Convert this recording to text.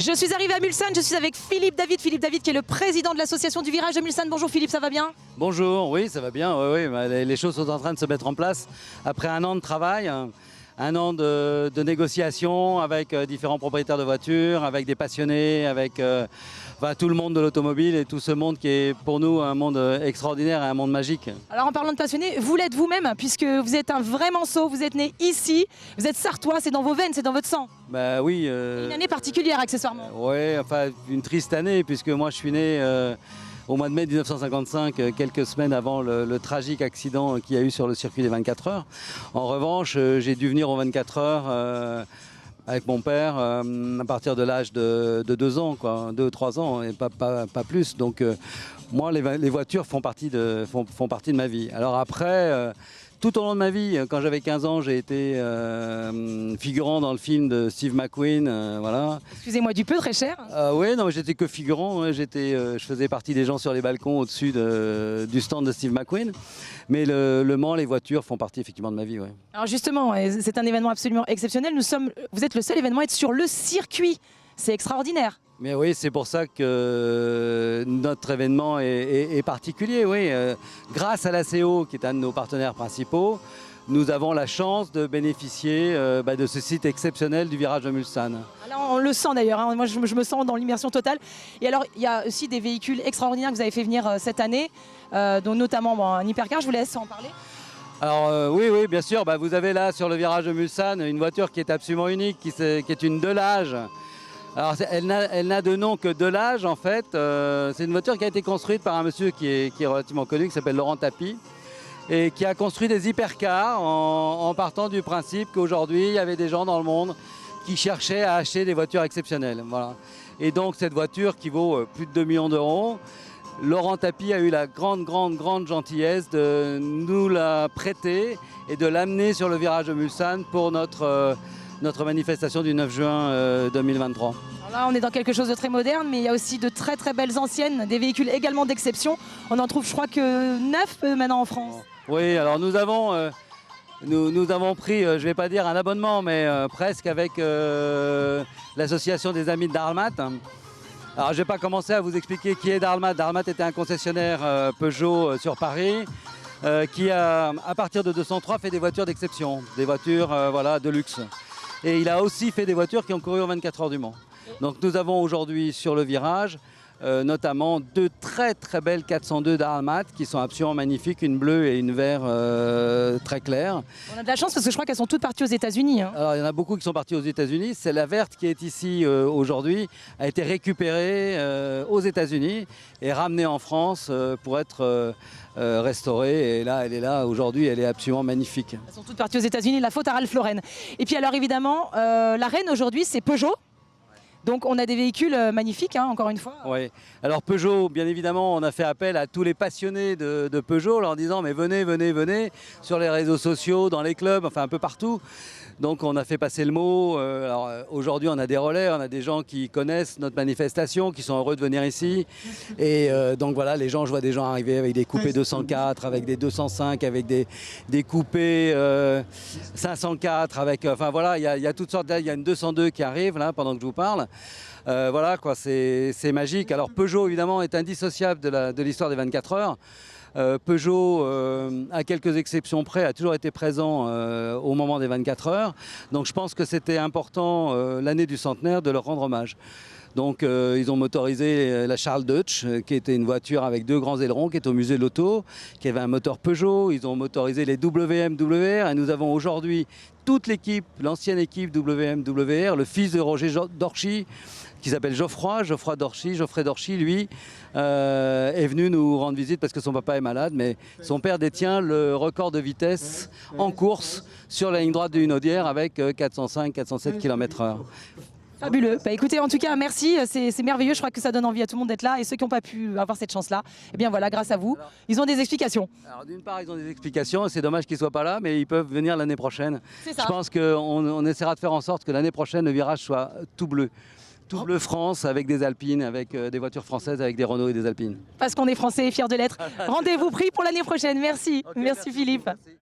Je suis arrivé à Mulsanne, je suis avec Philippe David qui est le président de l'association du virage de Mulsanne. Bonjour Philippe, ça va bien? Bonjour, oui ça va bien, oui, les choses sont en train de se mettre en place après un an de travail, un an de négociations avec différents propriétaires de voitures, avec des passionnés, avec tout le monde de l'automobile et tout ce monde qui est pour nous un monde extraordinaire et un monde magique. Alors en parlant de passionnés, vous l'êtes vous-même puisque vous êtes un vrai Manceau, vous êtes né ici, vous êtes sartois, c'est dans vos veines, c'est dans votre sang. Bah oui. Une année particulière accessoirement. Oui, enfin une triste année puisque moi je suis né au mois de mai 1955, quelques semaines avant le tragique accident qu'il y a eu sur le circuit des 24 heures. En revanche, j'ai dû venir aux 24 heures avec mon père à partir de l'âge de 2 ans, 2-3 ans, et pas plus. Donc moi, les voitures font partie de ma vie. Alors après, tout au long de ma vie, quand j'avais 15 ans, j'ai été figurant dans le film de Steve McQueen, voilà. Excusez-moi du peu, très cher. Oui, non, mais j'étais que figurant, hein. Je faisais partie des gens sur les balcons au-dessus du stand de Steve McQueen. Mais le Mans, les voitures font partie effectivement de ma vie. Ouais. Alors justement, c'est un événement absolument exceptionnel. Vous êtes le seul événement à être sur le circuit. C'est extraordinaire. Mais oui, c'est pour ça que notre événement est particulier. Oui. Grâce à l'ACO, qui est un de nos partenaires principaux, nous avons la chance de bénéficier de ce site exceptionnel du virage de Mulsanne. Alors on le sent d'ailleurs, hein. Moi je me sens dans l'immersion totale. Et alors il y a aussi des véhicules extraordinaires que vous avez fait venir cette année, dont notamment un hypercar, je vous laisse en parler. Alors oui, bien sûr, vous avez là sur le virage de Mulsanne une voiture qui est absolument unique, qui est une Delage. Alors elle n'a de nom que Delage en fait. C'est une voiture qui a été construite par un monsieur qui est relativement connu, qui s'appelle Laurent Tapie, et qui a construit des hypercars en partant du principe qu'aujourd'hui il y avait des gens dans le monde qui cherchaient à acheter des voitures exceptionnelles. Voilà. Et donc cette voiture qui vaut plus de 2 millions d'euros, Laurent Tapie a eu la grande gentillesse de nous la prêter et de l'amener sur le virage de Mulsanne pour notre manifestation du 9 juin 2023. Alors là, on est dans quelque chose de très moderne, mais il y a aussi de très belles anciennes, des véhicules également d'exception. On en trouve, je crois, que 9 maintenant en France. Oui, alors nous avons pris, je ne vais pas dire un abonnement, mais presque avec l'association des Amis de Darlmat. Alors je ne vais pas commencer à vous expliquer qui est Darlmat. Darlmat était un concessionnaire Peugeot sur Paris qui a, à partir de 203, fait des voitures d'exception, des voitures de luxe. Et il a aussi fait des voitures qui ont couru aux 24 heures du Mans. Donc nous avons aujourd'hui sur le virage notamment 2 très belles 402 Darlmat qui sont absolument magnifiques, une bleue et une vert très claire. On a de la chance parce que je crois qu'elles sont toutes parties aux États-Unis. Hein. Alors il y en a beaucoup qui sont partis aux États-Unis. C'est la verte qui est ici aujourd'hui, a été récupérée aux États-Unis et ramenée en France pour être restaurée. Et là, elle est là aujourd'hui, elle est absolument magnifique. Elles sont toutes parties aux États-Unis, la faute à Ralph Lauren. Et puis alors évidemment, la reine aujourd'hui, c'est Peugeot. Donc on a des véhicules magnifiques, hein, encore une fois. Oui. Alors Peugeot, bien évidemment, on a fait appel à tous les passionnés de Peugeot en leur disant mais venez sur les réseaux sociaux, dans les clubs, enfin un peu partout. Donc on a fait passer le mot. Aujourd'hui on a des relais, on a des gens qui connaissent notre manifestation, qui sont heureux de venir ici. Et donc voilà, je vois des gens arriver avec des coupés 204, avec des 205, avec des coupés 504, avec, enfin voilà, il y a toutes sortes. Il y a une 202 qui arrive là pendant que je vous parle. Voilà quoi, c'est magique. Alors Peugeot évidemment est indissociable de l'histoire des 24 heures. Peugeot, à quelques exceptions près, a toujours été présent au moment des 24 heures. Donc je pense que c'était important, l'année du centenaire, de leur rendre hommage. Donc ils ont motorisé la Charles Deutsch, qui était une voiture avec 2 grands ailerons, qui est au musée de l'auto, qui avait un moteur Peugeot. Ils ont motorisé les WM-WR et nous avons aujourd'hui toute l'équipe, l'ancienne équipe WM-WR, le fils de Roger Dorchy, qui s'appelle Geoffroy Dorchy, lui, est venu nous rendre visite parce que son papa est malade, mais son père détient le record de vitesse en course sur la ligne droite de Hunaudière avec 405-407 km/h. Fabuleux. Écoutez, en tout cas, merci. C'est merveilleux. Je crois que ça donne envie à tout le monde d'être là. Et ceux qui n'ont pas pu avoir cette chance-là, eh bien voilà, grâce à vous, ils ont des explications. Alors d'une part, ils ont des explications. C'est dommage qu'ils ne soient pas là, mais ils peuvent venir l'année prochaine. C'est ça. Je pense qu'on essaiera de faire en sorte que l'année prochaine, le virage soit tout bleu. Tout bleu France, avec des Alpines, avec des voitures françaises, avec des Renault et des Alpines. Parce qu'on est français et fiers de l'être. Rendez-vous pris pour l'année prochaine. Merci. Okay, merci Philippe. Merci.